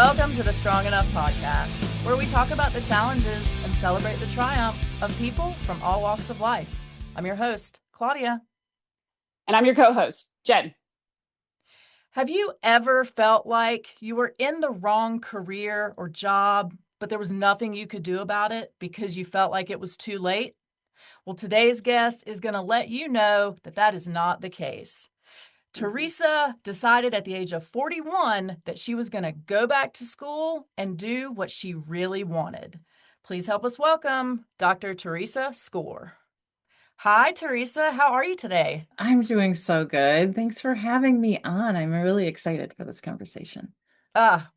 Welcome to the Strong Enough podcast, where we talk about the challenges and celebrate the triumphs of people from all walks of life. I'm your host, Claudia. And I'm your co-host, Jen. Have you ever felt like you were in the wrong career or job, but there was nothing you could do about it because you felt like it was too late? Well, today's guest is going to let you know that that is not the case. Theresa decided at the age of 41 that she was going to go back to school and do what she really wanted. Please help us welcome Dr. Theresa Skaar. Hi, Theresa. How are you today? I'm doing so good. Thanks for having me on. I'm really excited for this conversation.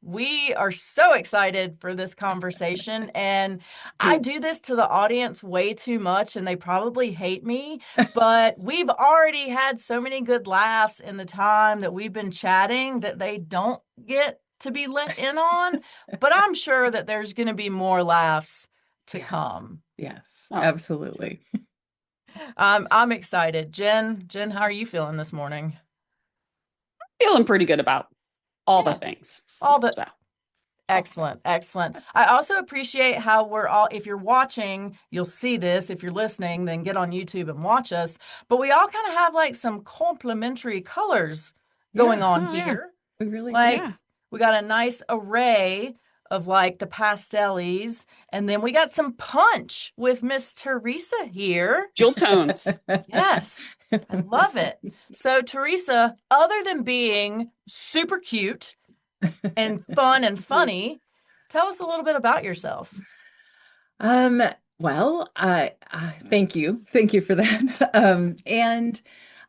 We are so excited for this conversation, and I do this to the audience way too much, and they probably hate me, but we've already had so many good laughs in the time that we've been chatting that they don't get to be let in on, but I'm sure that there's going to be more laughs to come. Yes, absolutely. I'm excited. Jen, how are you feeling this morning? Feeling pretty good about all the things. Excellent. I also appreciate how we're all, if you're watching, you'll see this. If you're listening, then get on YouTube and watch us. But we all kind of have like some complementary colors going on here. We really we got a nice array of like the pastellies, and then we got some punch with Miss Theresa here. Jewel tones. Yes, I love it. So Theresa, other than being super cute and fun and funny, tell us a little bit about yourself. Well, thank you. Thank you for that. And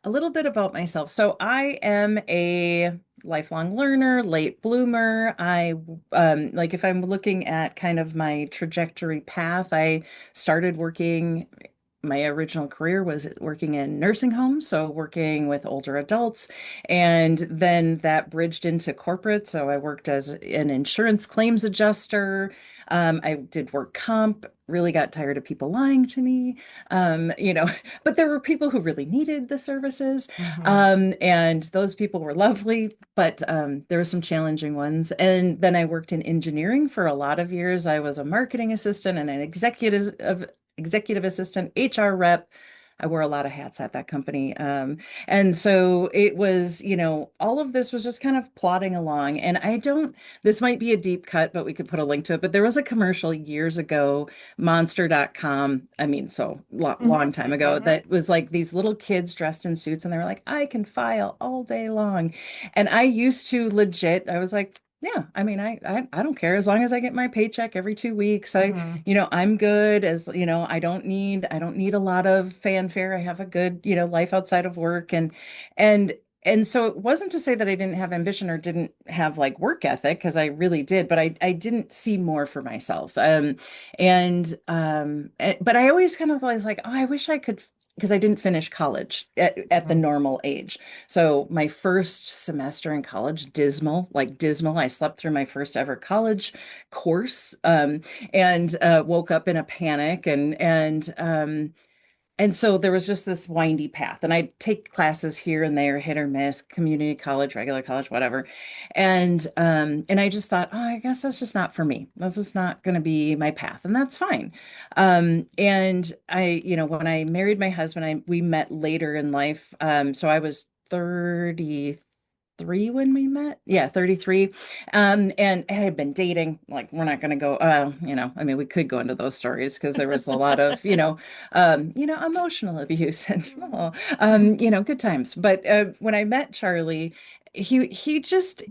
a little bit about myself. So I am a lifelong learner, late bloomer. If I'm looking at kind of my trajectory path, I started working. My original career was working in nursing homes, so working with older adults, and then that bridged into corporate. So I worked as an insurance claims adjuster. I did work comp, really got tired of people lying to me, but there were people who really needed the services. And those people were lovely, but there were some challenging ones. And then I worked in engineering for a lot of years. I was a marketing assistant and an executive assistant, HR rep. I wore a lot of hats at that company. And so it was, all of this was just kind of plodding along. And this might be a deep cut, but we could put a link to it. But there was a commercial years ago, monster.com. Long time ago, that was like these little kids dressed in suits and they were like, I can file all day long. And I used to I was like, yeah, I mean, I don't care as long as I get my paycheck every 2 weeks. I'm good I don't need a lot of fanfare. I have a good, life outside of work. And so it wasn't to say that I didn't have ambition or didn't have like work ethic, because I really did, but I didn't see more for myself. But I always kind of was like, oh, I wish I could, because I didn't finish college at the normal age. So my first semester in college, dismal. I slept through my first ever college course, and woke up in a panic, and so there was just this windy path, and I'd take classes here and there, hit or miss, community college, regular college, whatever. And I just thought, oh, I guess that's just not for me. That's just not going to be my path, and that's fine. And when I married my husband, we met later in life. So I was 33 when we met. Yeah, 33. And I had been dating. Like, we're not going to go, I mean, we could go into those stories because there was a lot of, emotional abuse and, good times. But when I met Charlie, he just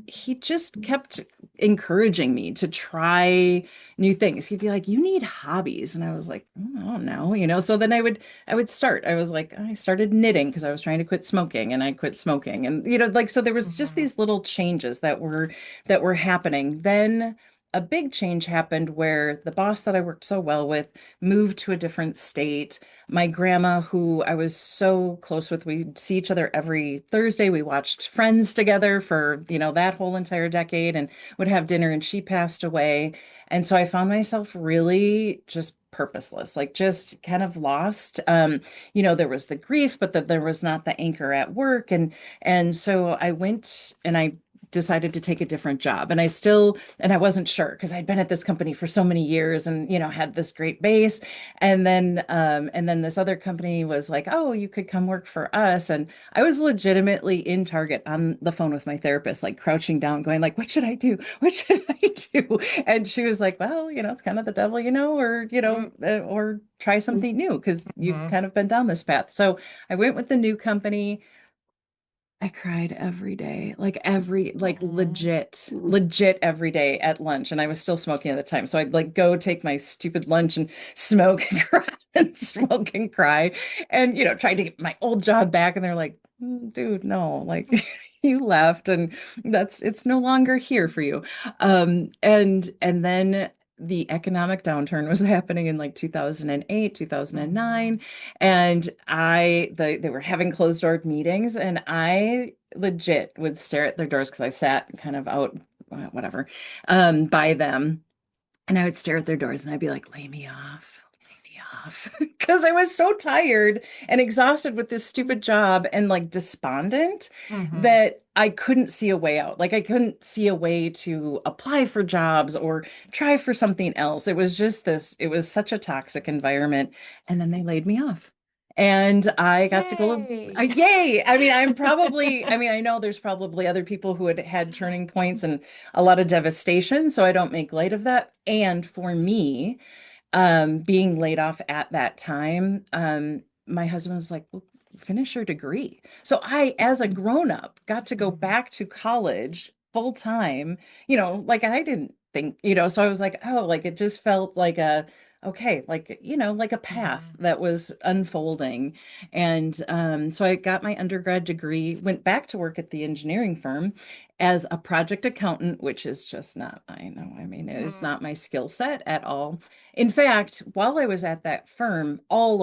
kept encouraging me to try new things. He'd be like, you need hobbies. And I was like, I don't know. So then I would start. I started knitting because I was trying to quit smoking, and I quit smoking. And, so there was just these little changes that were happening. Then a big change happened where the boss that I worked so well with moved to a different state. My grandma, who I was so close with, we'd see each other every Thursday. We watched Friends together for, that whole entire decade, and would have dinner, and she passed away. And so I found myself really just purposeless, like just kind of lost. There was the grief, but there was not the anchor at work. And so I went and I decided to take a different job. And I wasn't sure because I'd been at this company for so many years and, had this great base. And then this other company was like, oh, you could come work for us. And I was legitimately in Target on the phone with my therapist, like crouching down, going like, what should I do? What should I do? And she was like, well, it's kind of the devil, or try something new because you've Mhm. kind of been down this path. So I went with the new company. I cried every day, like Mhm. legit every day at lunch. And I was still smoking at the time. So I'd like go take my stupid lunch and smoke and cry and smoke and cry and, tried to get my old job back. And they're like, dude, no, like you left and it's no longer here for you. And then the economic downturn was happening in like 2008, 2009, Mhm. and they were having closed door meetings, and I legit would stare at their doors because I sat kind of out, whatever, by them. And I would stare at their doors and I'd be like, lay me off. Because I was so tired and exhausted with this stupid job and like despondent Mhm. that I couldn't see a way out. Like I couldn't see a way to apply for jobs or try for something else. It was such a toxic environment. And then they laid me off. And I got to go, Yay. yay. I know there's probably other people who had turning points and a lot of devastation, so I don't make light of that. And for me, being laid off at that time, my husband was like, well, finish your degree. So I, as a grown up, got to go Mhm. back to college full time, like I didn't think, so I was like, oh, like it just felt like okay, like, like a path Mhm. that was unfolding. And so I got my undergrad degree, went back to work at the engineering firm as a project accountant, which is just not, I know, I mean, it is Mhm. not my skill set at all. In fact, while I was at that firm, all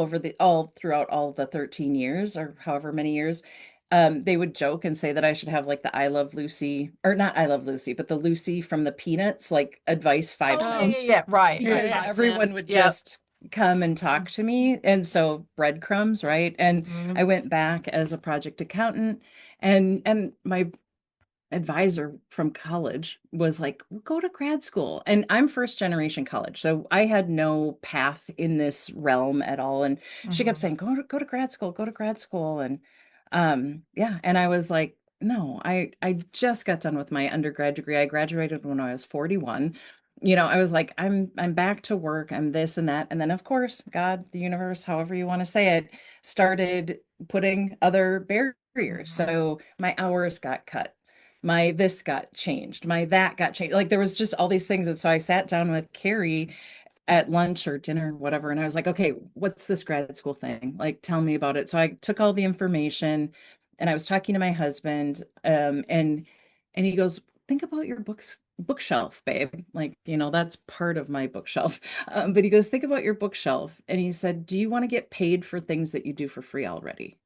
throughout all the 13 years or however many years, they would joke and say that I should have like the I Love Lucy, or not I Love Lucy, but the Lucy from the Peanuts, like advice five Oh, yeah, yeah, cents, yeah. Right, right. because Yeah. Five everyone cents. would Yep. just come and talk to me. And so breadcrumbs, right? And Mhm. I went back as a project accountant, and my advisor from college was like, well, go to grad school. And I'm first generation college. So I had no path in this realm at all. And she kept Mhm. saying, go to grad school, go to grad school. And yeah. And I was like, no, I just got done with my undergrad degree. I graduated when I was 41. I was like, I'm back to work. I'm this and that. And then of course, God, the universe, however you want to say it, started putting other barriers. Mhm. So my hours got cut, my this got changed, my that got changed. Like there was just all these things. And so I sat down with Carrie at lunch or dinner, whatever, and I was like, okay, what's this grad school thing? Like, tell me about it. So I took all the information and I was talking to my husband, and he goes, think about your bookshelf, babe. Like, that's part of my bookshelf. But he goes, think about your bookshelf. And he said, do you want to get paid for things that you do for free already?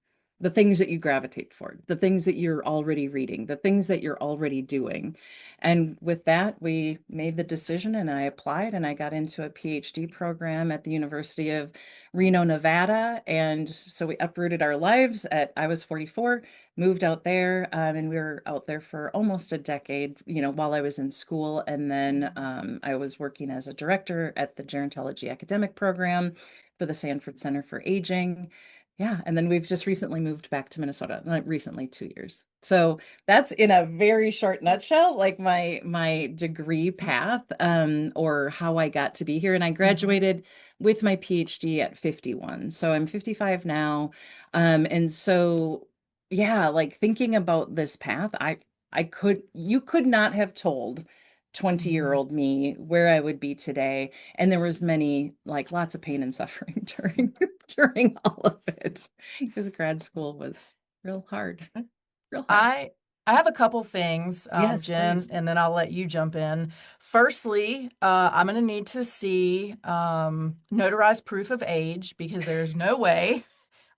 The things that you gravitate toward, the things that you're already reading, the things that you're already doing. And with that, we made the decision and I applied and I got into a PhD program at the University of Reno, Nevada. And so we uprooted our lives I was 44, moved out there, and we were out there for almost a decade, while I was in school. And then I was working as a director at the gerontology academic program for the Sanford Center for Aging. Yeah, and then we've just recently moved back to Minnesota, like recently 2 years. So that's in a very short nutshell, like my degree path, or how I got to be here. And I Mhm. graduated with my PhD at 51. So I'm 55 now. And so yeah, like thinking about this path, you could not have told 20-year-old Mhm. old me where I would be today. And there was like lots of pain and suffering during all of it because grad school was real hard, real hard. I I have a couple things, Yes, Jen, please. and then I'll let you jump in. Firstly, I'm going to need to see notarized proof of age because there's no way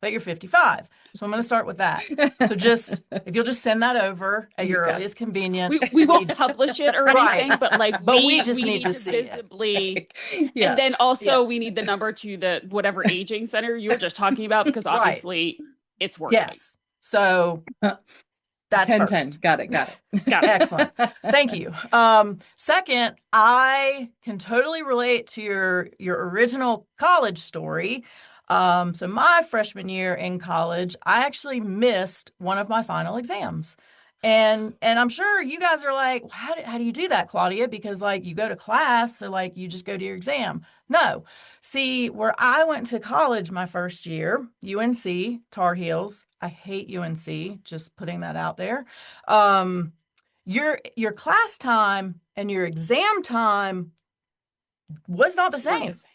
that you're 55. So I'm going to start with that. So just if you'll just send that over at You your got earliest convenience, We we won't need publish it or right, anything, but like but we we just we need need to to see it. visibly, it. and Yeah. then Yeah, also we need the number to the whatever aging center you were just talking about because right. obviously it's working. Yes. So That's 10-10. first. Got it. Got Got it. Excellent. Thank you. Second, I can totally relate to your original college story. So my freshman year in college, I actually missed one of my final exams. And I'm sure you guys are like, how do you do that, Claudia? Because like you go to class, so like you just go to your exam. No. See, where I went to college my first year, UNC, Tar Heels. I hate UNC, just putting that out there. Um, your class time and your exam time was not the Weren't the same. same. it.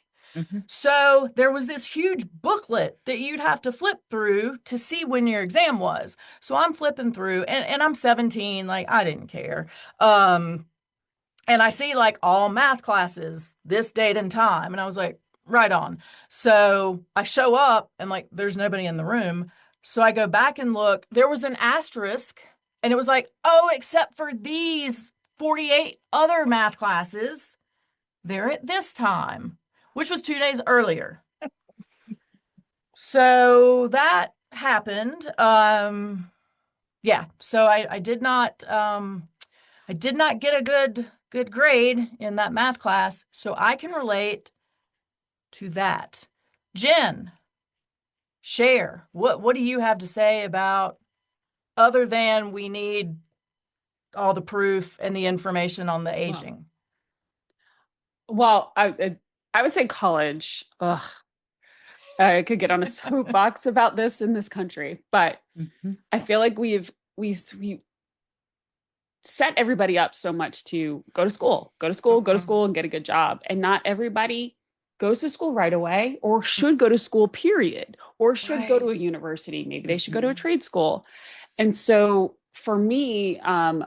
So there was this huge booklet that you'd have to flip through to see when your exam was. So I'm flipping through and I'm 17, like I didn't care. Um, and I see like all math classes this date and time. And I was like, right on. So I show up and like there's nobody in the room. So I go back and look. There was an asterisk and it was like, oh, except for these 48 other math classes, they're at this time, which was 2 days earlier. So that happened. Yeah. So I did not get a good grade in that math class, so I can relate to that. Jen, share. What do you have to say about other than we need all the proof and the information on the Well, aging? well, I would say college. Ugh, I could get on a soapbox about this in this country, but Mhm. I feel like we set everybody up so much to go to school, go to school, go to Mhm. school, and get a good job. And not everybody goes to school right away or should go to school, period, or should go to Right. a university. Maybe they should go to a Mhm. trade school. And so for me,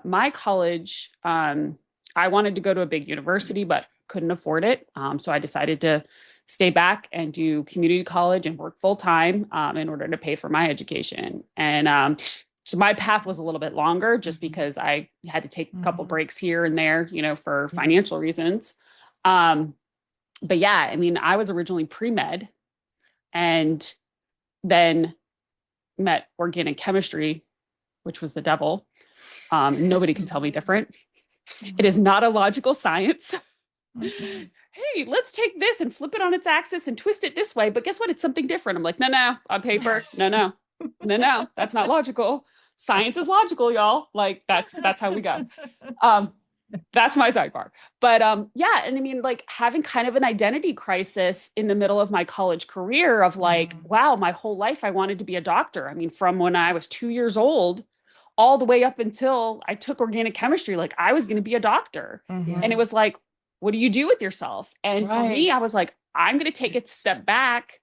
my college, I wanted to go to a big university, but couldn't afford it. So I decided to stay back and do community college and work full time in order to pay for my education. And so my path was a little bit longer just Mhm. because I had to take a couple Mhm. breaks here and there, for Yeah. financial reasons. Um, but yeah, I mean, I was originally pre-med and then met organic chemistry, which was the devil. Nobody can tell me different. It is Mhm. not a logical science. Mhm. Hey, let's take this and flip it on its axis and twist it this way. But guess what? It's something different. I'm like, no, no, on paper, no, no, no, no, that's not logical. Science is logical, y'all. Like that's how we go. Um, that's my sidebar. But yeah, and I mean, like having kind of an identity crisis in the middle of my college career of like, Mhm. wow, my whole life I wanted to be a doctor. I mean, from when I was 2 years old all the way up until I took organic chemistry, like I was going to be a doctor. Yeah. And it Mhm. was like, what do you do with yourself? And for me, Right. I was like, I'm going to take a step back,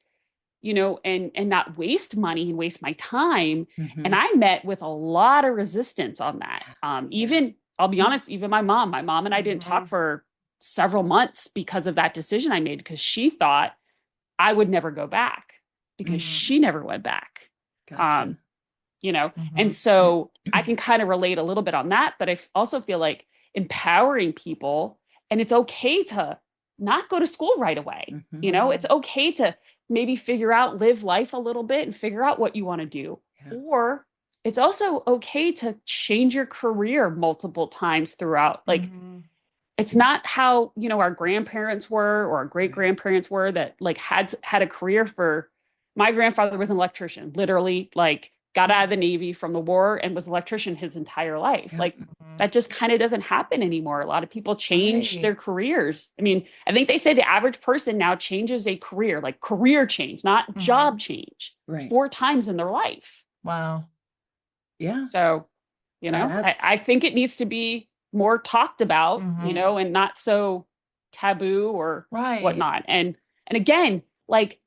and not waste money and waste my time. And Mhm. I met with a lot of resistance on that. Yeah. Even I'll be honest, even my mom and I didn't talk Mhm. for several months because of that decision I made because she thought I would never go back because Mhm. she never went back. Gotcha. Um, and Mhm. so I can kind of relate a little bit on that, but I also feel like empowering people, and it's okay to not go to school right away. Mhm. It's Mhm. okay to maybe figure out, live life a little bit and figure out what you want to do. Yeah. Or it's also okay to change your career multiple times throughout. Like Mhm. it's not how our grandparents were or our great Right. grandparents were that like had a career for. My grandfather was an electrician, literally like got out of the Navy from the war and was an electrician his entire life. Yeah. Like Mhm. that just kind of doesn't happen anymore. A lot of people change Right. their careers. I mean, I think they say the average person now changes a career, like career change, not job Mhm. change, Right. 4 times in their life. Wow. Yeah. So, That's I think it needs to be more talked about, Mhm. and not so taboo or Right. whatnot. And again, like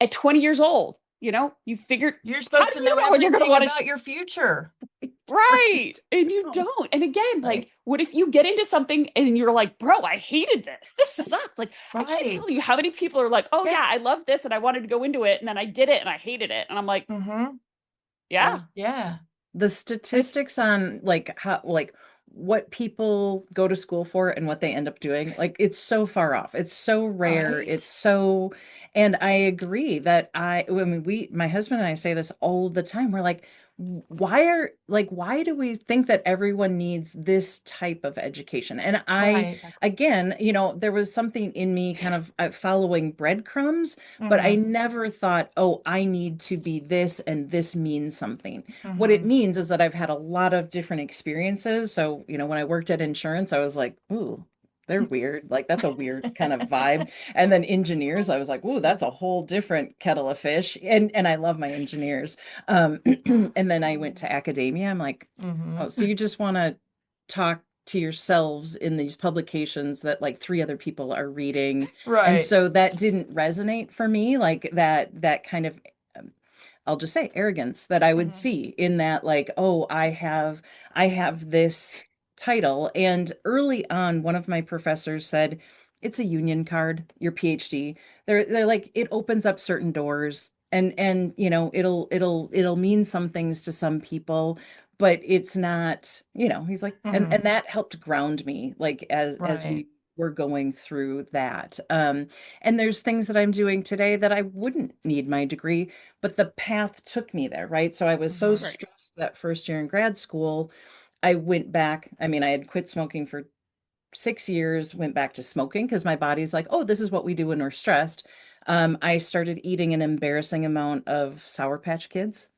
at 20 years old, you figured, You're how supposed do to you know know what you're going to everything want to, about your future. right? right. And you Oh, don't. And again, right. like, what if you get into something and you're like, bro, I hated this. This sucks. Like, I can't Right. tell you how many people are like, oh, yeah, Yes. I love this and I wanted to go into it. And then I did it and I hated it. And I'm like, Mhm. yeah, Yeah. Yeah. The like, statistics on like how like what people go to school for and what they end up doing, like it's so far off. It's so rare. It's Right. so, and I agree that I mean, my husband and I say this all the time. We're like, why do we think that everyone needs this type of education? And Right. again, there was something in me kind of following breadcrumbs, but I Mm-hmm. never thought, oh, I need to be this and this means something. What it Mm-hmm. means is that I've had a lot of different experiences. So, when I worked at insurance, I was like, ooh, they're weird. Like that's a weird kind of vibe. And then engineers, I was like, ooh, that's a whole different kettle of fish. And I love my engineers. And then I went to academia. I'm like, Mm-hmm. oh, so you just want to talk to yourselves in these publications that like three other people are reading. And Right. so that didn't resonate for me, like that kind of I'll just say arrogance that I would Mm-hmm. see in that, like, oh, I have this title. And early on, one of my professors said, it's a union card, your PhD. They're like, it opens up certain doors and it'll mean some things to some people, but it's not, he's like, and Mm-hmm. and that helped ground me, like as Right. we were going through that. And there's things that I'm doing today that I wouldn't need my degree, but the path took me there, right? So I was so Mm-hmm. Right. stressed that first year in grad school. I went back. I mean, I had quit smoking for 6 years, went back to smoking because my body's like, oh, this is what we do when we're stressed. I started eating an embarrassing amount of Sour Patch Kids.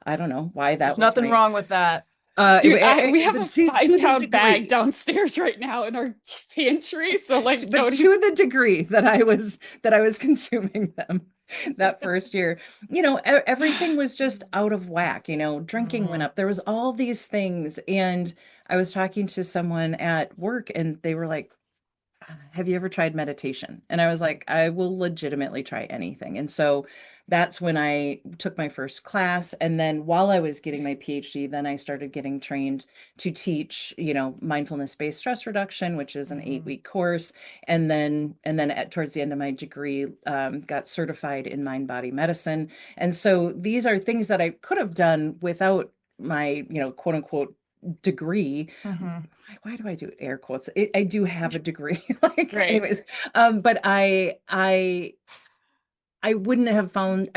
I don't know why There's that was nothing my wrong with that. Dude, we have a five to the pound bag degree. downstairs right now in our pantry. So like But don't even to the degree that I was consuming them that first year, everything was just out of whack. Drinking went Mm-hmm. up. There was all these things, and I was talking to someone at work, and they were like, have you ever tried meditation? And I was like, I will legitimately try anything. And so that's when I took my first class. And then while I was getting my PhD, then I started getting trained to teach, mindfulness-based stress reduction, which is an Mm-hmm. 8-week course. And then towards the end of my degree, got certified in mind body medicine. And so these are things that I could have done without my, quote unquote degree. Mm-hmm. Why do I do air quotes? I do have a degree. Like, right. anyways, but I wouldn't have found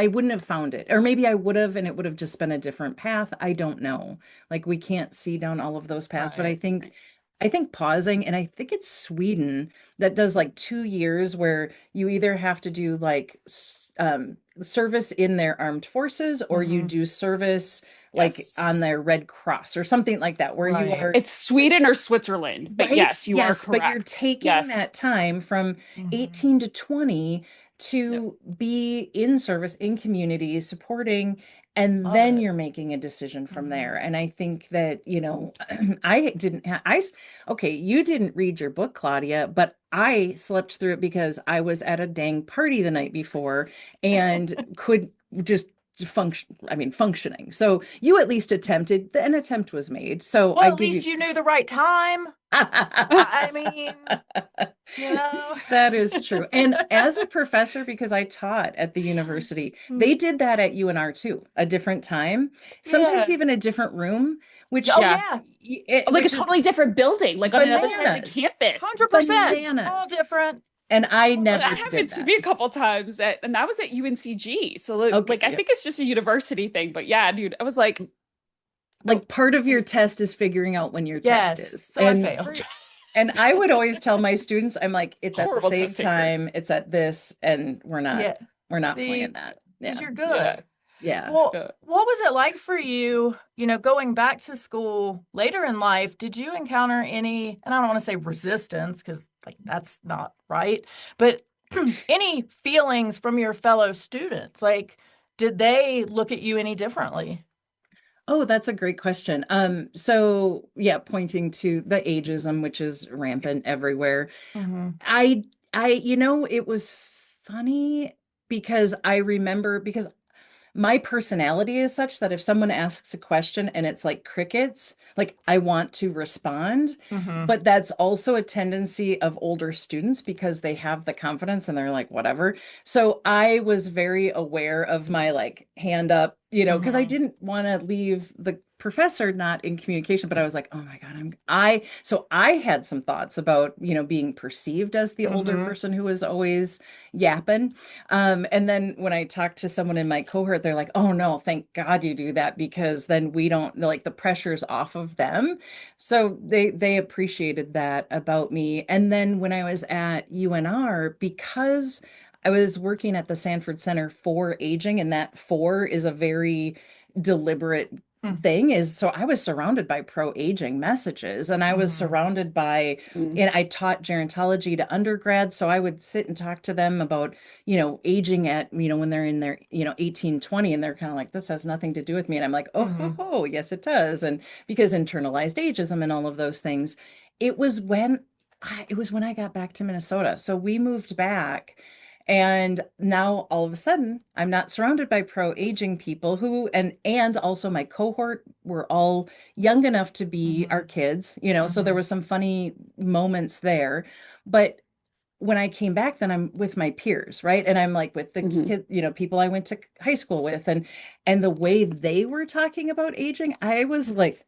it. Or maybe I would have, and it would have just been a different path. I don't know. Like we can't see down all of those paths, but I Right. think I think pausing, and I think it's Sweden that does like 2 years where you either have to do like service in their armed forces, or you Mm-hmm. do service like on Yes. their Red Cross or something like that, where you Right. are It's Sweden or Switzerland, but right. yes, you are Yes, but you're correct. taking Yes. that time from Mm-hmm. 18 to 20 Yep. to be in service in community supporting, and Love then it. you're making a decision from Mm-hmm. there. And I think that, I didn't have okay, you didn't read your book, Claudia, but I slept through it because I was at a dang party the night before and could just function, I mean, functioning. So you at least attempted, an attempt was made. So I Well, at give least you you knew the right time. I mean, you know. That is true. And as a professor, because I taught at the university, they did that at UNR too, a different time, sometimes Yeah. even a different room, which Oh, Yeah. yeah. Like a which is totally different building, like on the other side of the bananas, campus. 100%. All bananas. different. And I All That never different. happened did to that. me a couple times and that was at UNCG. So Okay, like I yeah. think it's just a university thing, but yeah, dude, I was like, oh, Like part of your test is figuring out when your test Yes. is. So I And failed. great. and I would always tell my students, I'm like, it's at the Horrible same test taker. time, it's at this, and we're not Yeah. we're not playing See, that. because Yeah. you're Yeah. good. Yeah. Well, Yeah. what was it like for you, going back to school later in life? Did you encounter any, and I don't want to say resistance because like that's not right, but any feelings from your fellow students? Like, did they look at you any differently? Oh, that's a great question. So yeah, pointing to the ageism, which is rampant everywhere. Mm-hmm. I, it was funny because I remember because my personality is such that if someone asks a question and it's like crickets, like I want to respond. Mm-hmm. But that's also a tendency of older students because they have the confidence and they're like, whatever. So I was very aware of my like hand up, because I Mhm. didn't want to leave the professor not in communication, but I was like, oh my God, so I had some thoughts about, being perceived as the older Mhm. person who was always yapping. And then when I talked to someone in my cohort, they're like, oh no, thank God you do that because then we don't like the pressure's off of them. So they appreciated that about me. And then when I was at UNR, because I was working at the Sanford Center for Aging, and that for is a very deliberate Mm. thing is so I was surrounded by pro-aging messages and I was Mhm. surrounded by Mm. and I taught gerontology to undergrads, so I would sit and talk to them about, aging at, when they're in their, 18, 20, and they're kind of like, this has nothing to do with me. And I'm like, oh, ho, Mhm. ho, yes, it does. And because internalized ageism and all of those things, it was when it was when I got back to Minnesota. So we moved back. And now all of a sudden, I'm not surrounded by pro-aging people who and also my cohort were all young enough to be our Mhm. kids, so there Mhm. was some funny moments there. But when I came back, then I'm with my peers, right? And I'm like with the Mhm. kid, people I went to high school with, and the way they were talking about aging, I was like,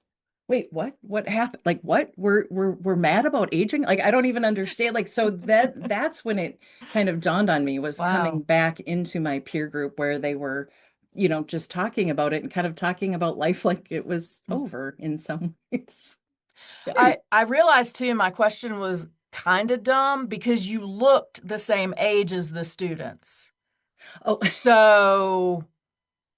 wait, what? What happened? Like what? We're mad about aging? Like I don't even understand. Like so that's when it kind of dawned on me was coming Wow. back into my peer group where they were, just talking about it and kind of talking about life like it was over in some ways. I realized too my question was kind of dumb because you looked the same age as the students. Oh, So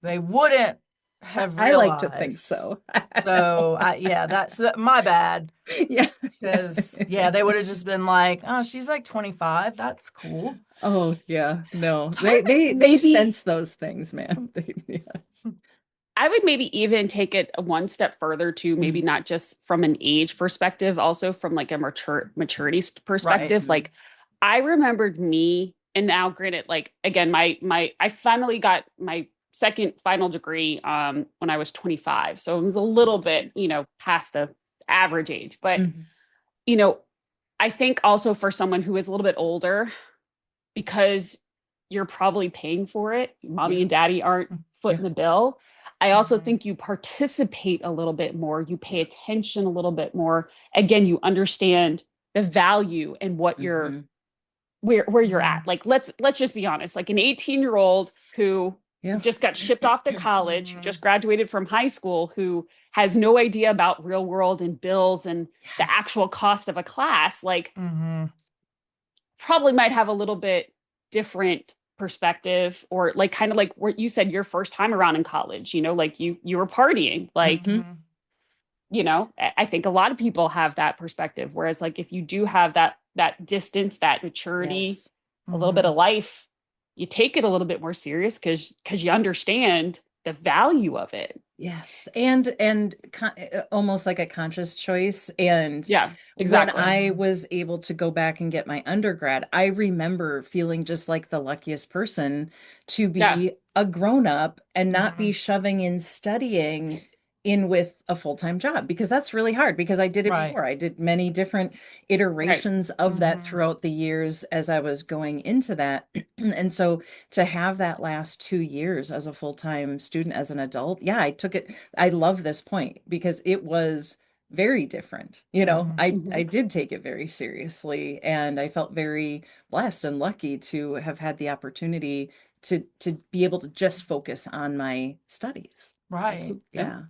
they wouldn't have I like to think realized. so. So yeah, my bad. Yeah. Because yeah, they would have just been like, "Oh, she's like 25. That's cool." Oh, yeah. No. I would They maybe sense those things, man. Yeah. I would maybe even take it one step further to maybe Mhm. not just from an age perspective, also from like a maturity Right. perspective. Like I remembered me, and now granted, like again, my I finally got my second final degree when I was 25. So it was a little bit, past the average age. But, Mhm. you know, I think also for someone who is a little bit older, because you're probably paying for it. Mommy Yeah. and daddy aren't Yeah. footing the bill. I also Mhm. think you participate a little bit more, you pay attention a little bit more. Again, you understand the value and what you're Mhm. where you're at. Mhm. Like let's just be honest. Like an 18-year-old who Yeah. just got shipped off to college, who Mhm. just graduated from high school, who has no idea about real world and bills and the Yes. actual cost of a class, like Mhm. probably might have a little bit different perspective or like kind of like what you said your first time around in college, like you were partying. Like, Mhm. Mhm. I think a lot of people have that perspective. Whereas like if you do have that distance, that maturity, Yes. a little bit Mhm. of life, you take it a little bit more serious because you understand the value of it. Yes. And almost like a conscious choice. And Yeah, when exactly. I Mhm. was able to go back and get my undergrad, I remember feeling just like the luckiest person to Yeah, be a grown up and not be Mhm. shoving in studying in with a full-time job because that's really hard because I did it Right. before. I did many different right. iterations of that Mhm. throughout the years as I was going into that. And so to have that last 2 years as a full-time student as an adult, yeah, I took it. I love this point because it was very different. Mhm. I Mhm. did take it very seriously and I felt very blessed and lucky to have had the opportunity to be able to just focus on my studies. Right. Yeah. Yeah.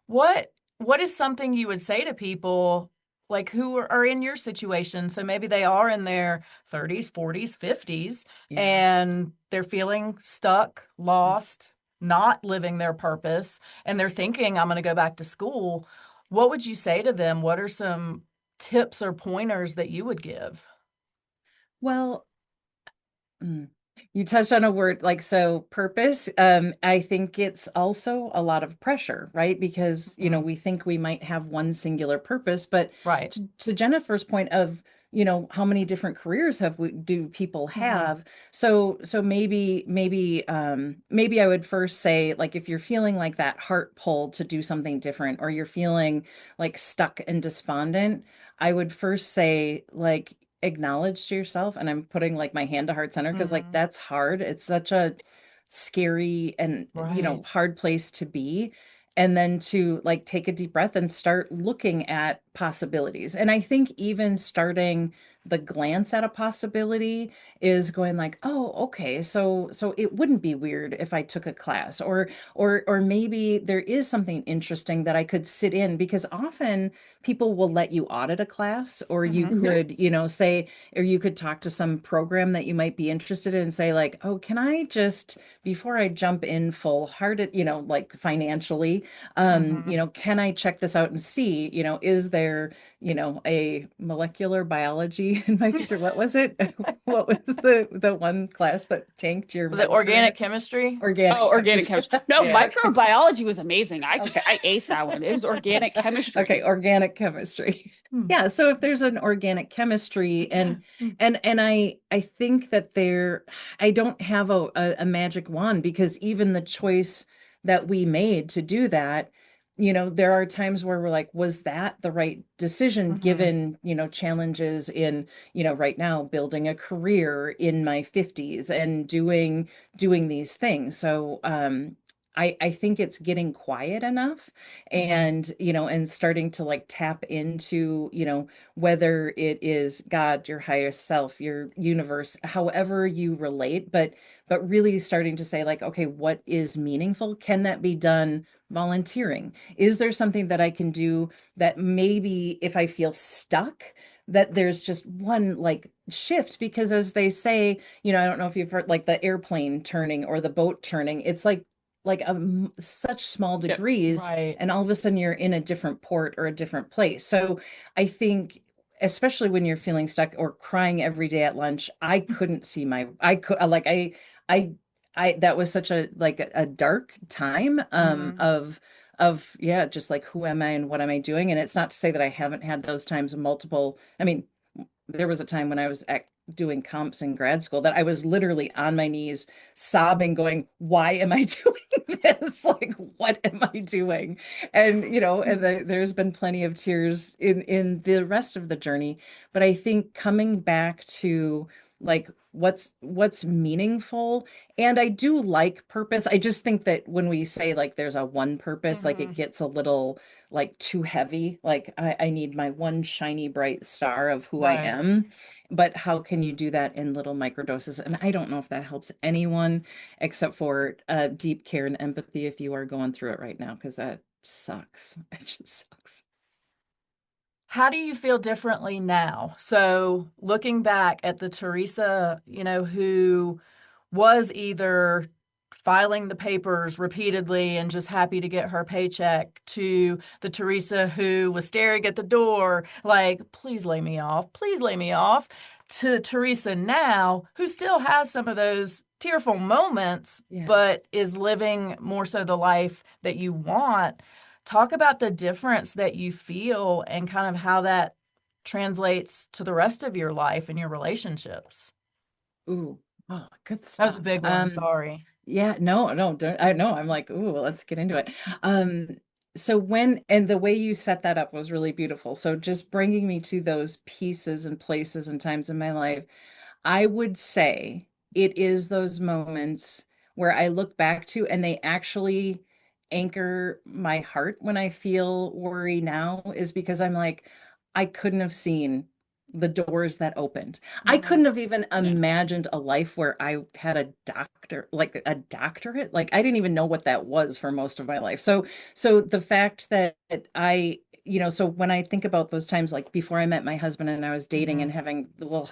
What is something you would say to people like who are in your situation? So maybe they are in their 30s, 40s, 50s, Yeah. and they're feeling stuck, lost, not living their purpose, and they're thinking, I'm going to go back to school. What would you say to them? What are some tips or pointers that you would give? Well, mm. You touched on a word like so purpose. I think it's also a lot of pressure, right? Because, Mhm. we think we might have one singular purpose, but Right. to Jennifer's point of, how many different careers do people Mhm. have? So maybe I would first say like if you're feeling like that heart pull to do something different or you're feeling like stuck and despondent, I would first say like acknowledge to yourself, and I'm putting like my hand to heart center because like Mhm. that's hard. It's scary and, Right. hard place to be. And then to like take a deep breath and start looking at possibilities. And I think even starting the glance at a possibility is going like, oh, okay, so it wouldn't be weird if I took a class, or maybe there is something interesting that I could sit in, because often people will let you audit a class, or you Hmm. Hmm. could, say, or you could talk to some program that you might be interested in and say like, oh, can I just, before I jump in full hearted, like financially, Hmm. can I check this out and see, is there, a molecular biology in my future? What was it? What was the one class that tanked your Was it major? organic chemistry? Organic Oh, organic chemistry. chemistry. No, Yeah. Okay. microbiology was amazing. Okay. I aced that one. It was organic Okay, chemistry. organic chemistry. Hmm. Yeah, so if there's an organic chemistry, Yeah. and I think that I don't have a magic wand, because even the choice that we made to do that, there are times where we're like, was that the right decision Hmm. given, challenges in, right now building a career in my 50s and doing these things. So I think it's getting quiet enough, Hmm. and and starting to like tap into, whether it is God, your highest self, your universe, however you relate, but really starting to say like, okay, what is meaningful? Can that be done volunteering? Is there something that I can do that maybe if I feel stuck, that there's just one like shift? Because as they say, I don't know if you've heard like the airplane turning or the boat turning, it's like such small Yep. degrees, Right. and all of a sudden you're in a different port or a different place. So I think, especially when you're feeling stuck or crying every day at lunch, I couldn't see my I could like I that was such a like a dark time Hmm. of yeah, just like, who am I and what am I doing? And it's not to say that I haven't had those times multiple. I mean, there was a time when I was doing comps in grad school that I was literally on my knees sobbing, going, why am I doing this? Like, what am I doing? And, there's been plenty of tears in the rest of the journey. But I think coming back to like what's meaningful, and I do like purpose. I just think that when we say like there's a one purpose, like it Hmm. gets a little like too heavy. Like I need my one shiny bright star of who I Right. am. But how can you do that in little microdoses? And I don't know if that helps anyone, except for deep care and empathy if you are going through it right now, because that sucks. It just sucks. How do you feel differently now? So, looking back at the Theresa, who was either filing the papers repeatedly and just happy to get her paycheck, to the Theresa who was staring at the door like, please lay me off, please lay me off, to Theresa now, who still has some of those tearful moments, Yeah. but is living more so the life that you want. Talk about the difference that you feel and kind of how that translates to the rest of your life and your relationships. Ooh. Oh, good That was a stuff. big one. Sorry. Yeah, no, no, don't, I know. I'm like, ooh, let's get into it. Um, so and the way you set that up was really beautiful. So just bringing me to those pieces and places and times in my life, I would say it is those moments where I look back to and they actually anchor my heart when I feel worry now, is because I'm like, I couldn't have seen the doors that opened. I Mhm. couldn't have even Yeah. imagined a life where I had a doctor, like a doctorate. Like I didn't even know what that was for most of my life. So the fact that I, so when I think about those times, like before I met my husband and I was dating and Mhm. having, ugh,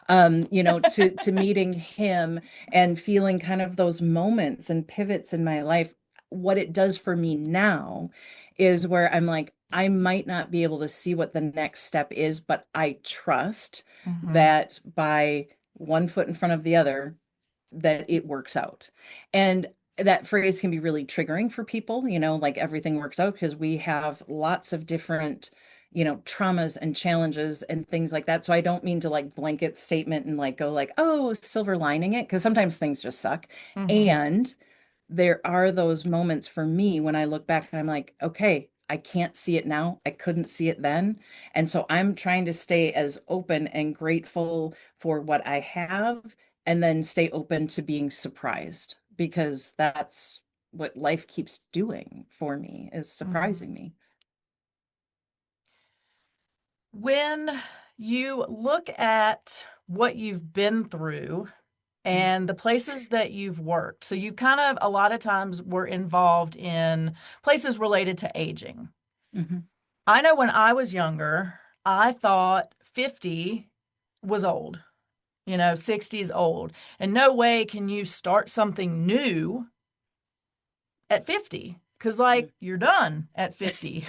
to meeting him and feeling kind of those moments and pivots in my life, what it does for me now is where I'm like, I might not be able to see what the next step is, but I trust Mhm. that by one foot in front of the other, that it works out. And that phrase can be really triggering for people, like everything works out, because we have lots of different, traumas and challenges and things like that. So I don't mean to like blanket statement and like go like, oh, silver lining it, because sometimes things just suck. Mhm. And there are those moments for me when I look back and I'm like, okay, I can't see it now. I couldn't see it then. And so I'm trying to stay as open and grateful for what I have, and then stay open to being surprised because that's what life keeps doing for me, is Mhm. surprising me. When you look at what you've been through and the places that you've worked, so you kind of a lot of times were involved in places related to aging. Mm-hmm. I know when I was younger, I thought 50 was old, 60 is old. And no way can you start something new at 50 because, like, you're done at 50.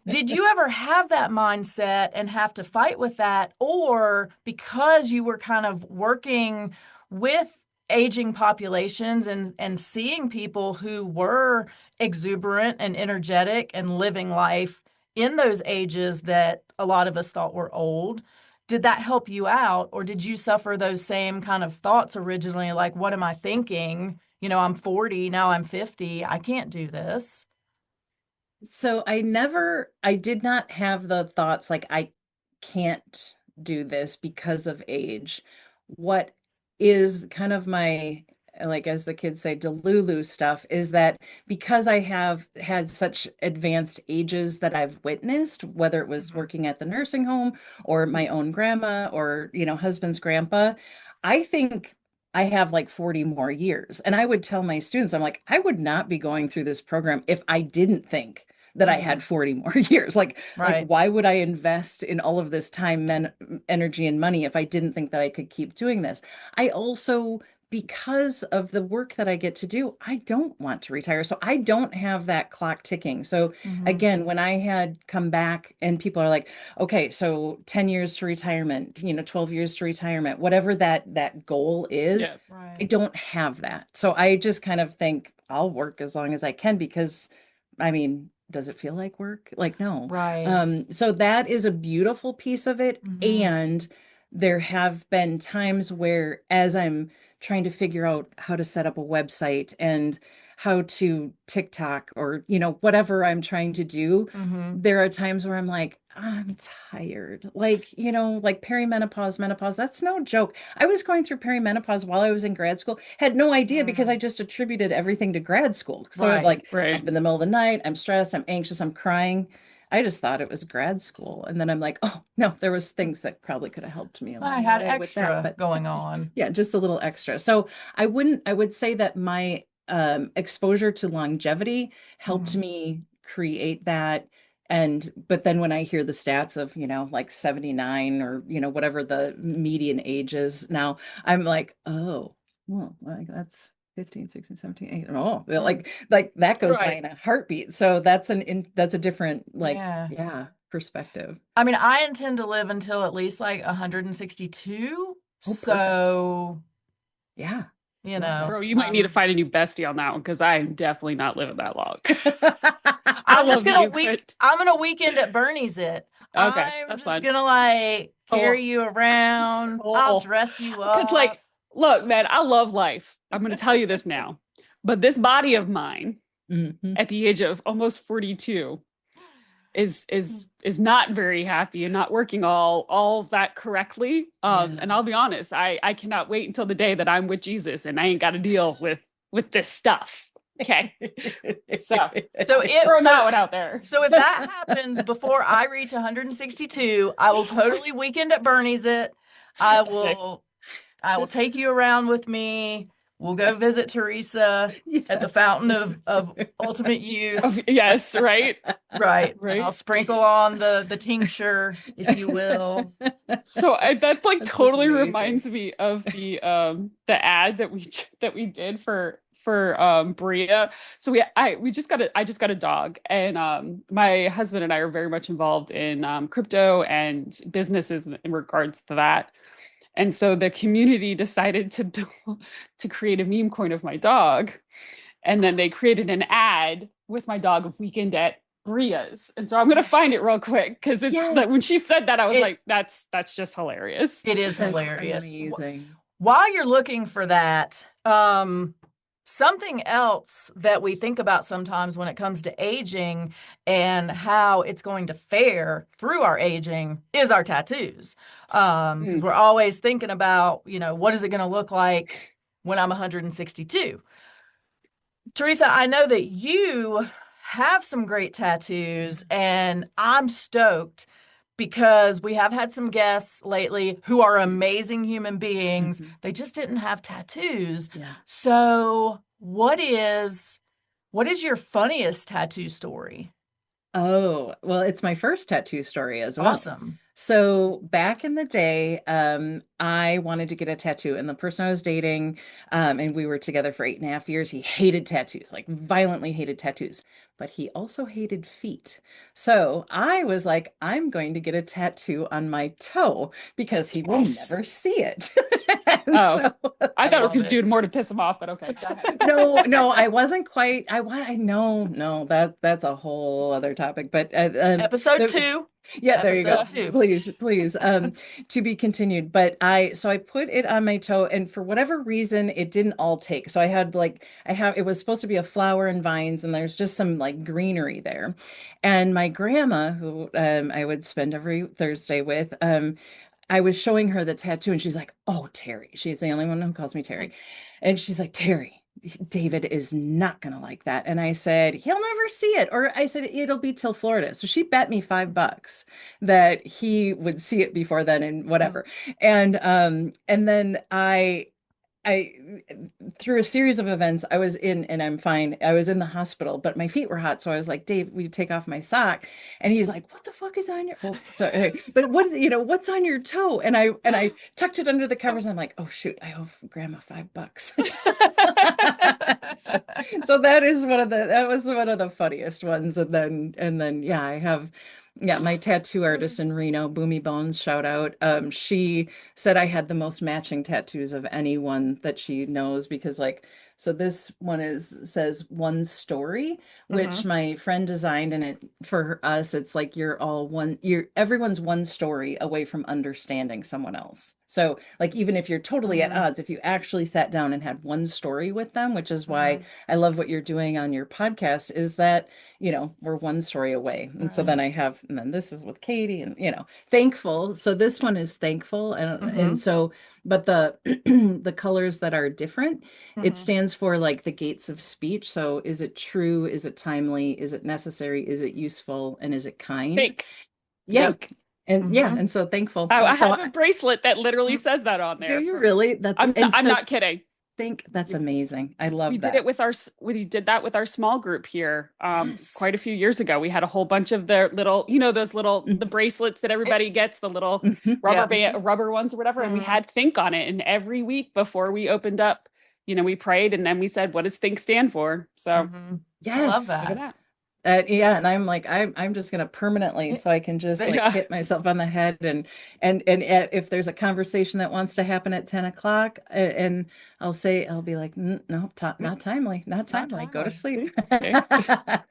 Did you ever have that mindset and have to fight with that? Or because you were kind of working with aging populations and seeing people who were exuberant and energetic and living life in those ages that a lot of us thought were old, did that help you out? Or did you suffer those same kind of thoughts originally? Like, what am I thinking? I'm 40, now I'm 50. I can't do this. So I did not have the thoughts like I can't do this because of age. What is kind of my, like, as the kids say, Delulu stuff is that because I have had such advanced ages that I've witnessed, whether it was Mhm. working at the nursing home or my own grandma or, husband's grandpa, I think I have like 40 more years. And I would tell my students, I'm like, I would not be going through this program if I didn't think that I Mm, had 40 more years. Like right. why would I invest in all of this time, energy, and money if I didn't think that I could keep doing this? I also, because of the work that I get to do, I don't want to retire. So I don't have that clock ticking. So Hmm. again, when I had come back and people are like, okay, so 10 years to retirement, 12 years to retirement, whatever that goal is, Yeah. I Right. don't have that. So I just kind of think I'll work as long as I can because I mean, does it feel like work? Like, no. Right. So that is a beautiful piece of it. Hmm. And there have been times where, as I'm trying to figure out how to set up a website and how to TikTok or, whatever I'm trying to do, Hmm. there are times where I'm like, I'm tired. Like, like perimenopause, menopause, that's no joke. I was going through perimenopause while I was in grad school, had no idea because I Mm. just attributed everything to grad school. So I'm Right. like up Right. in the middle of the night, I'm stressed, I'm anxious, I'm crying. I just thought it was grad school. And then I'm like, oh, no, there was things that probably could have helped me I along the had way with that. extra But going on. yeah, just a little extra. So I would say that my exposure to longevity helped Hmm. me create that. But then when I hear the stats of, like 79 or, whatever the median age is now, I'm like, oh, well, like that's 15, 16, 17, 18. Oh, well, Mm. like that goes by Right. in a heartbeat. So that's a different, like, Yeah. yeah, perspective. I mean, I intend to live until at least like 162. Oh, perfect. So, Yeah. you Love know, that. Bro, you might need to find a new bestie on that one because I am definitely not living that long. I I'm just love gonna you, but I'm gonna weekend at Bernie's it. okay, I'm that's just fine. gonna like Oh, carry you around. I'll oh, dress you because up. like, look, man, I love life. I'm gonna tell you this now, but this body of mine Hmm. at the age of almost 42 is not very happy and not working all that correctly. Yeah. And I'll be honest, I cannot wait until the day that I'm with Jesus and I ain't got to deal with this stuff. Okay, so So just if throwing so that one out there. so if that happens before I reach 162, I will totally weekend at Bernie's it. I Okay. will I will take you around with me. We'll go visit Teresa at the fountain of ultimate youth. Yes, right, Right. And I'll right. sprinkle on the tincture, if you will. So that like That's totally amazing. reminds me of the ad that we did for Bria. So we just got I just got a dog and my husband and I are very much involved in crypto and businesses in regards to that. And so the community decided to to create a meme coin of my dog. And then they created an ad with my dog of weekend at Bria's. And so I'm gonna find it real quick because it's that when Yes. she said that, I was It like, that's just hilarious. it is That's hilarious. amazing. While you're looking for that, something else that we think about sometimes when it comes to aging and how it's going to fare through our aging is our tattoos. Because Mm. we're always thinking about, what is it going to look like when I'm 162. Theresa, I know that you have some great tattoos, and I'm stoked because we have had some guests lately who are amazing human beings. They just didn't have tattoos. Yeah. So, what is your funniest tattoo story? Oh, well, it's my first tattoo story as well. Awesome. So back in the day, I wanted to get a tattoo, and the person I was dating, and we were together for 8.5 years, he hated tattoos, like violently hated tattoos, but he also hated feet. So I was like, I'm going to get a tattoo on my toe because he will Yes. never see it. And Oh, so I I thought I was love going to it. do more to piss him off, but okay, go ahead. no, no, I wasn't quite. I no, that's a whole other topic. But Episode the, 2. yeah, there you go. Episode 2. Please, please, to be continued. But so I put it on my toe, and for whatever reason, it didn't all take. So I had like it was supposed to be a flower and vines, and there's just some like greenery there. And my grandma, who I would spend every Thursday with, I was showing her the tattoo and she's like, "Oh, Terry." She's the only one who calls me Terry. And she's like, "Terry, David is not going to like that." And I said, "He'll never see it." Or I said, "It'll be till Florida." So she bet me $5 that he would see it before then and whatever. And then I through a series of events, I was in, and I'm fine. I was in the hospital, but my feet were hot. So I was like, "Dave, will you take off my sock?" And he's like, "What the fuck is on your, well, so, okay, but what's on your toe?" And I tucked it under the covers. And I'm like, "Oh shoot, I owe grandma $5." So, so that was one of the funniest ones. And then yeah, I have, yeah, my tattoo artist in Reno, Boomy Bones, shout out. She said I had the most matching tattoos of anyone that she knows because like, so this one says one story, which Mhm. my friend designed, and it for us it's like everyone's one story away from understanding someone else. So like even if you're totally at Mhm. odds, if you actually sat down and had one story with them, which is why Mhm. I love what you're doing on your podcast, is that we're one story away. And so Right. and then this is with Katie, and thankful. So this one is thankful. And Mhm. so, but the the colors that are different, it Mhm. stands for like the gates of speech. So is it true? Is it timely? Is it necessary? Is it useful? And is it kind? Think. Yeah. Yep. And yeah, Mhm. and so thankful. I So have a bracelet that literally says that on do there. you From really? And I'm so not kidding. think that's We, amazing. I we love did it that. with we did that with our small group here Yes. quite a few years ago. We had a whole bunch of the little, those little the Mhm. bracelets that everybody gets, the little Mhm. rubber Yep. band rubber ones or whatever, and we Mhm. had think on it. And every week before we opened up, we prayed and then we said, what does think stand for? So Mhm. I love Yes. look at that. that. Yeah, and I'm like I'm just gonna permanently, so I can just like Yeah. hit myself on the head, and if there's a conversation that wants to happen at 10 o'clock, and I'll be like, No, not timely, not Not timely, go to timely. sleep." See? Okay.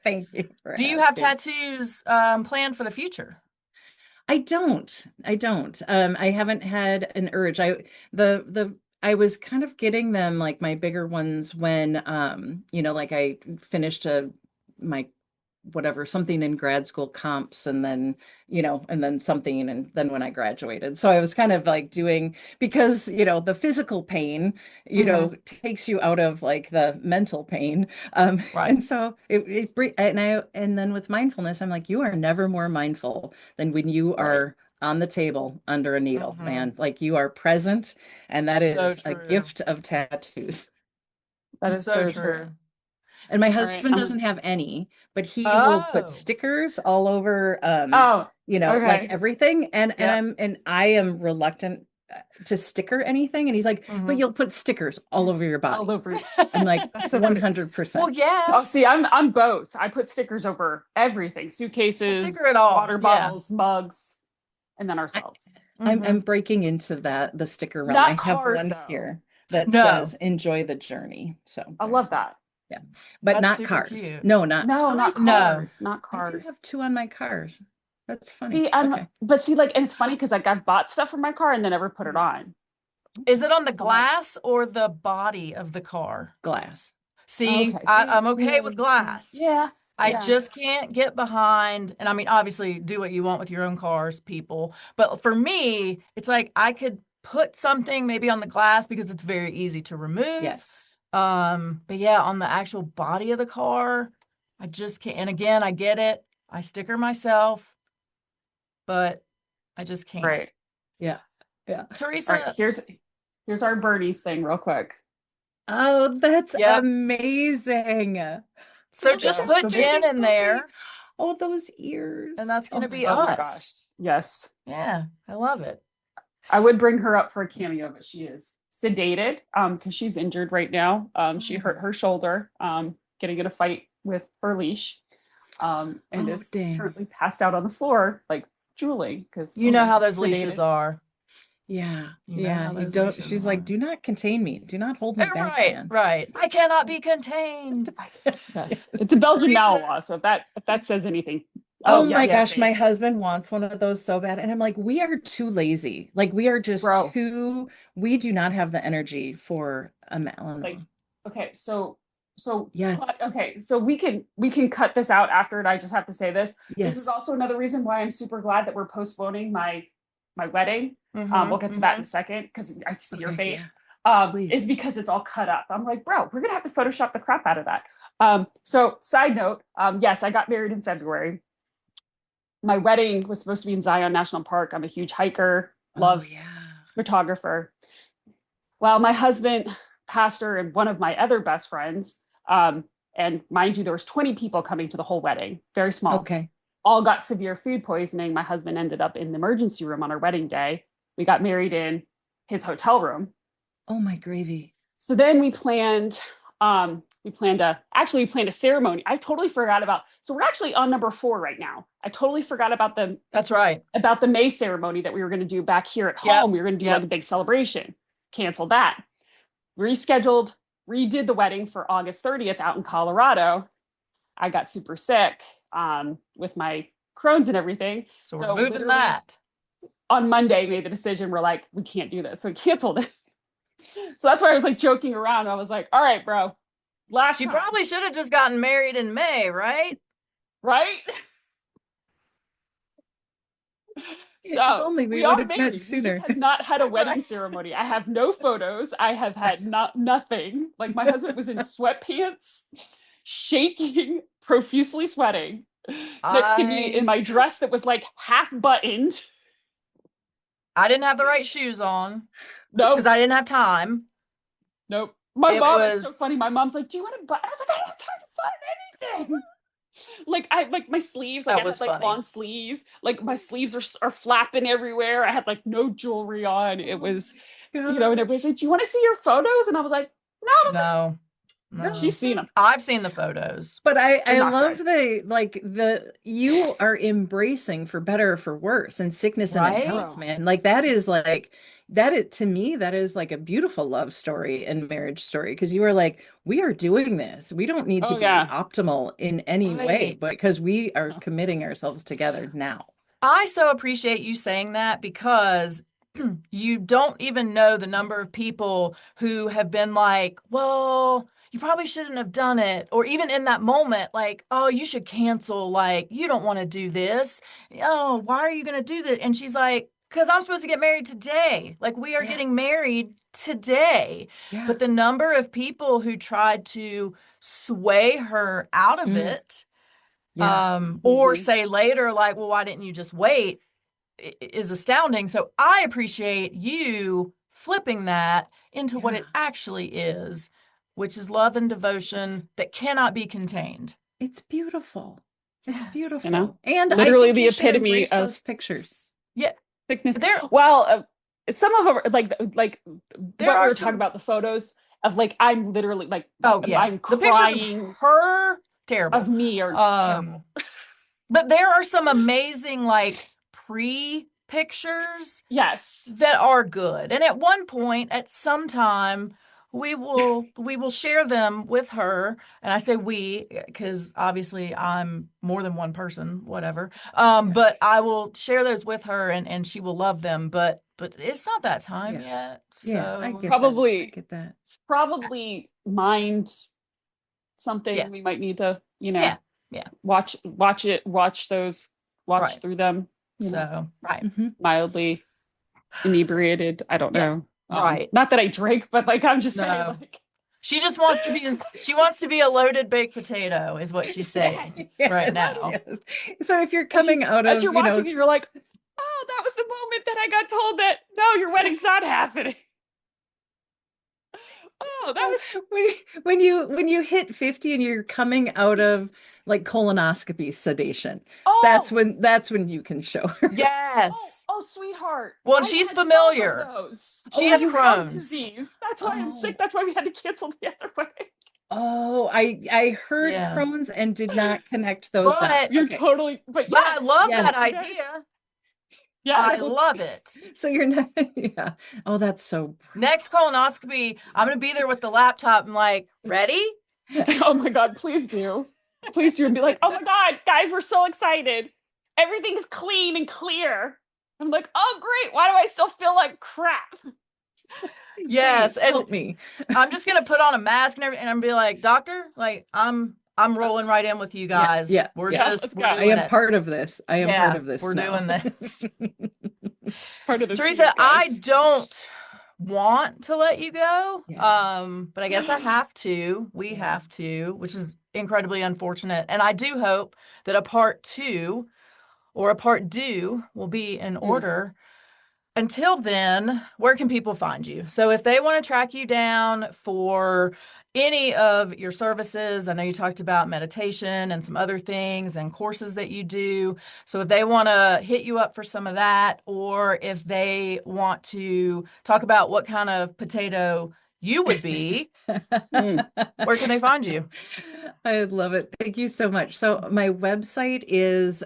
Thank you for Do you have asking. tattoos planned for the future? I don't. I haven't had an urge. I was kind of getting them, like my bigger ones, when like I finished my whatever, something in grad school comps, and then something, and then when I graduated. So I was kind of like doing, because the physical pain Mhm. takes you out of like the mental pain. Right. And so and then with mindfulness, I'm like, you are never more mindful than when you Right. are on the table under a needle, Mhm. man. Like you are present, and that So is a true. gift of tattoos. That is So so true. true. And my All right. husband doesn't have any, but he will put Oh. stickers all over, Oh, like okay. everything. Yep. And I am reluctant to sticker anything. And he's like, "But Mhm. you'll put stickers all over your All body." over. I'm like, That's so funny. Well, 100%. Oh, see, yes. I'm both. I put stickers over everything, A sticker suitcases, at all. water Yeah. bottles, mugs, and then I, ourselves. I'm Mhm. breaking into the sticker realm. I Not have cars, one though. here that says No, "Enjoy the journey." So I love there's that. yeah, but that's not super cars. cute. No, not. No, Oh, I not do. No. cars, not I do have cars. two on my cars. That's funny. See, I'm, Okay. but see, like, and it's funny because like I've bought stuff for my car and then never put it on. Is Okay. it on the So I'm like, glass or the body of the car? Glass. See, okay, see, I'm okay with glass. yeah, I Yeah. yeah, just can't get behind, and I mean, obviously, do what you want with your own cars, people. But for me, it's like I could put something maybe on the glass because it's very easy to remove. Yes. But yeah, on the actual body of the car, I just can't. And again, I get it. I sticker myself, but I just can't. Right. Yeah. Yeah. All right. Theresa, Here's our Bernie's thing real quick. Oh, that's yep. amazing. So Look at just Yeah. that put So they, Jen sweet in puppy. there, Oh, those ears. and that's Oh gonna my be oh my gosh. gosh. us. Yes. Yeah, I love it. I would bring her up for a cameo, but she is sedated because she's injured right now. She hurt her shoulder getting in a fight with her leash, and Oh, is dang. currently passed out on the floor, like drooling because You know how those leashes sedated. are. Yeah. You know Yeah. how You those don't, leashes she's like, are. do not contain me. Do not hold me back, Right, man. right. I cannot be contained. Yes, it's a Belgian Theresa. Malinois, so if that says anything. Oh Oh my yes, Yeah. her gosh, my face, husband wants one of those so bad. And I'm like, we are too lazy. Like, we are just bro. we do not have the energy for a Like, Malinois. okay, Yes. okay, so we can cut this out after it. I just have to say this. This is Yes. also another reason why I'm super glad that we're postponing my wedding. We'll get to that in a Mm-hmm. second because I see your Okay. Yeah. face. Is Please. because it's all cut up. I'm like, bro, we're gonna have to Photoshop the crap out of that. So side note, yes, I got married in February. My wedding was supposed to be in Zion National Park. I'm a huge hiker, Oh, love yeah. photographer. Well, my husband, pastor, and one of my other best friends, and mind you, there was 20 people coming to the whole wedding, very small, Okay. all got severe food poisoning. My husband ended up in the emergency room on our wedding day. We got married in his hotel room. Oh, my gravy. So then we planned a ceremony. I totally forgot about, so we're actually on number 4 right now. I totally forgot That's right. about the May ceremony that we were going to do back here at Yep. home. We were going to do like a Yep. big celebration. Canceled that. Rescheduled, redid the wedding for August 30th out in Colorado. I got super sick with my Crohn's and everything. So we're So moving literally that. on Monday made the decision. We're like, we can't do this. So we canceled it. So that's why I was like joking around. I was like, all right, bro, last She time, probably should have just gotten married in May, right? right? If So only we we would are have met married. We just sooner. have not had a wedding Right. ceremony. I have no photos. I have had nothing. Like my husband was in sweatpants, shaking, profusely sweating, next to me in I my dress that was like half buttoned. didn't have the right shoes on because Nope, I didn't have time. nope. My It mom is so was funny. My mom's like, "Do you want to button?" I was like, "I don't have time to button anything." Like I like my sleeves, like that I had was like funny. long sleeves, like my sleeves are flapping everywhere. I had like no jewelry on. It was, and God. everybody's like, "Do you want to see your photos?" And I was like, "No, I don't No, think no. she's seen them. I've seen the photos. But They're I not love good." you are embracing for better or for worse and sickness and in Right? health, Bro. man. Like that is like that it to me, that is like a beautiful love story and marriage story because you are like, we are doing this. We don't need to Oh be yeah. optimal in any way, Right. but because we are committing ourselves together now. I so appreciate you saying that because you don't even know the number of people who have been like, well, you probably shouldn't have done it. Or even in that moment, like, oh, you should cancel. Like, you don't want to do this. Oh, why are you going to do this? And she's like, because I'm supposed to get married today. Like, we are Yeah. getting married today. Yeah. But the number of people who tried to sway her out of Mm, it, yeah. or Mhm. say later, like, well, why didn't you just wait? Is astounding. So I appreciate you flipping that into what Yeah. it actually is, which is love and devotion that cannot be contained. It's beautiful. It's Yes. You know, beautiful. And I literally think the you should epitome embrace of those pictures. Yeah. sickness. There Well, some of them, like there what we are were talking some about, the photos of like I'm literally like oh yeah. I'm The pictures of crying her of terrible. me are Um terrible. but there are some amazing like pre-pictures Yes. that are good. And at one point, at some time, we will share them with her. And I say we because obviously I'm more than one person, whatever. Yeah. But I will share those with her and she will love them. But it's not that time Yeah. yet. Yeah, I So get that. I Probably get that. mind yeah, something we might need to, yeah, yeah. watch those, watch Right. through them, So right. Mhm. mildly. inebriated. I don't Yeah, know. right. Not that I drink, but like I'm just saying, No. like She just wants to be she wants to be a loaded baked potato is what she's saying yes, right Yes, now. yes. So if you're as you coming out as of, you're watching, you're like, oh, that was the moment that I got told that no, your wedding's not happening. Oh, that was when you hit 50 and you're coming out of like colonoscopy sedation, that's oh when you can show her. Yes. sweetheart. Well, and I've she's had 12 of familiar. those. She Oh, has I have you Crohn's Crohn's. disease. That's why I'm sick. Oh, That's why we had to cancel the other wedding. oh, I heard Yeah. Crohn's and did not connect those dots. But You're Okay. totally, but but I yes, love that Yes. okay. idea. I Yes. love it. So you're not, yeah. Oh, that's so Next colonoscopy, I'm gonna be there with the laptop. I'm like, ready? Oh my God, please do. Please do. And be like, oh my God, guys, we're so excited. Everything's clean and clear. I'm like, oh great. Why do I still feel like crap? Yes, Please and help me. I'm just gonna put on a mask and everything, and I'm be like, doctor, like I'm rolling right in with you Yeah, guys. yeah, We're yeah. Let's we're go. I doing am it. part of this. I am part Yeah, of this we're now. doing this. Part of the Teresa, team, I guys. don't want to let you go. Yeah, But I guess I have to. We yeah. have to, which is incredibly unfortunate. And I do hope that a part two or a part due will be in Mm. order. Until then, where can people find you? So if they want to track you down for any of your services, I know you talked about meditation and some other things and courses that you do. So if they want to hit you up for some of that, or if they want to talk about what kind of potato you would be, Mm. where can they find you? I love it. Thank you so much. So my website is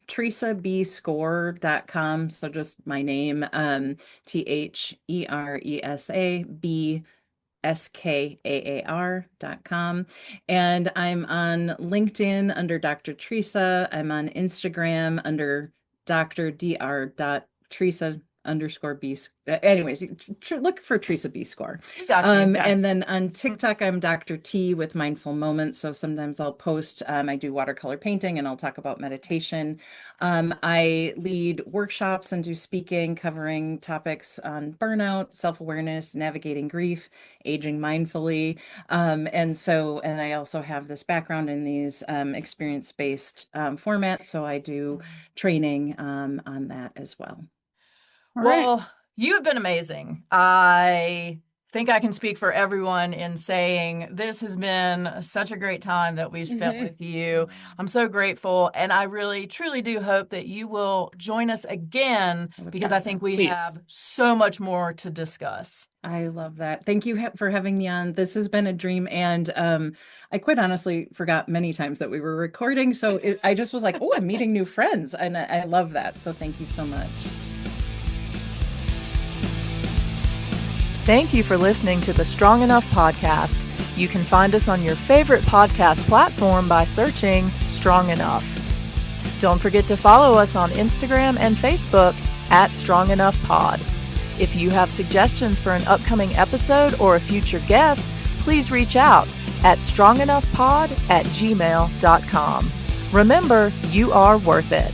theresabscore.com. So just my name, TheresaBSkaar.com. And I'm on LinkedIn under Dr. Teresa. I'm on Instagram under Dr. Dr. Teresa _ B. Anyways, look for Theresa B. Score. Got you. Okay. And then on TikTok, I'm Dr. T with Mindful Moments. So sometimes I'll post, I do watercolor painting and I'll talk about meditation. I lead workshops and do speaking covering topics on burnout, self-awareness, navigating grief, aging mindfully. And I also have this background in these experience-based formats. So I do training on that as well. All right. Well, you have been amazing. I think I can speak for everyone in saying this has been such a great time that we've spent Mhm. with you. I'm so grateful. And I really, truly do hope that you will join us again because I Yes, think we please. have so much more to discuss. I love that. Thank you for having me on. This has been a dream. And I quite honestly forgot many times that we were recording. So I just was like, oh, I'm meeting new friends. And I love that. So thank you so much. Thank you for listening to the Strong Enough podcast. You can find us on your favorite podcast platform by searching Strong Enough. Don't forget to follow us on Instagram and Facebook at Strong Enough Pod. If you have suggestions for an upcoming episode or a future guest, please reach out at strongenoughpod@gmail.com. Remember, you are worth it.